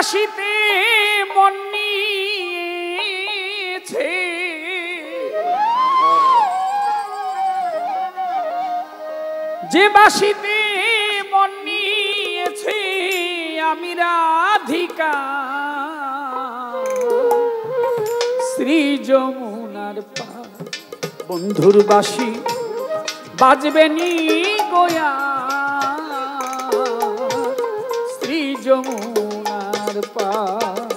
বাসিতে মন নিয়েছে যে বাসিতে মন নিয়েছে আমি রাধিকা শ্রী যমুনার পার বন্ধুর বাসি বাজবে নি গোয়া শ্রী যমুনার পার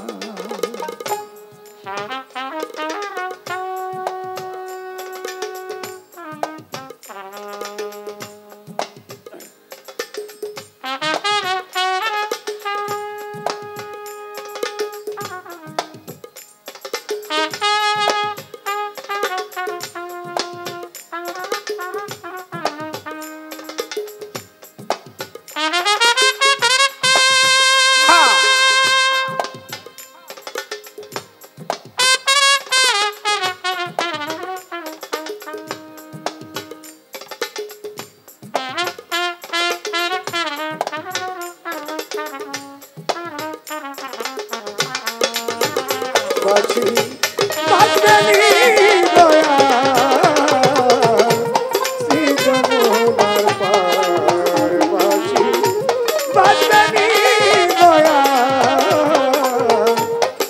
বাঁচি বাঁচবে নি গোয়া শ্রী যমুনার পার বাঁচি বাঁচবে নি গোয়া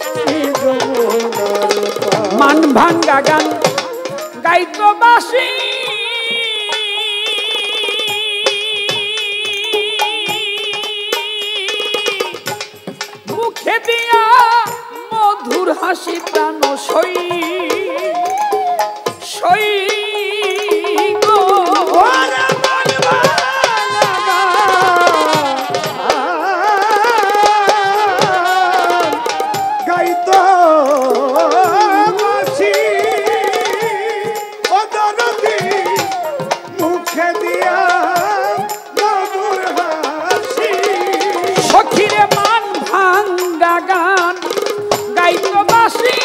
শ্রী যমুনার পার মান ভাঙ্গা গান গাইতো বাসি মুখে দিয়া মধুর হাসি প্রাণ সই সই গো গাইতো বাঁচি ও দরদি মুখে দিয়া মধুর হাসি সখিরে মান ভাঙ্গা গান গাইতো বাসি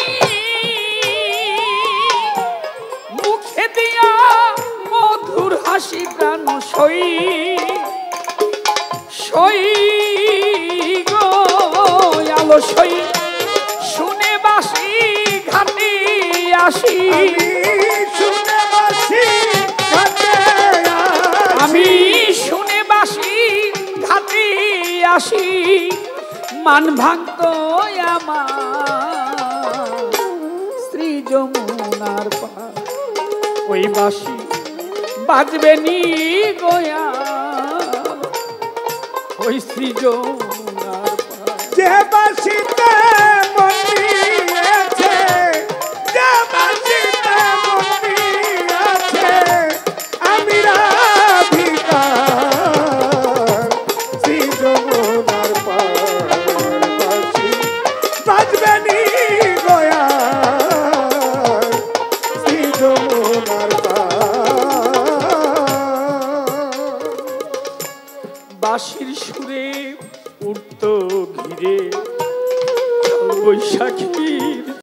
মুখে দিয়া মধুর হাসি প্রাণ সই সই গো আলো সই শুনে বাসি ঘাটে আসি শুনে বাসি ঘাটে আমি শুনে বাসি ঘাটে আসি মান ভাঙতো আমার শ্রী যমুনার পার ওই বাসি বাজবে নি গোয়া ওই শ্রী যমুনার পার যে বাসিতে মন নিয়েছে যে বাসিতে মন নিয়েছে আমি রাধিকা শ্রী যমুনার পার বাসি বাজবে নি গোয়া শ্রী যমুনার পার বাঁশির সুরে উঠত ঘিরে বৈশাখীর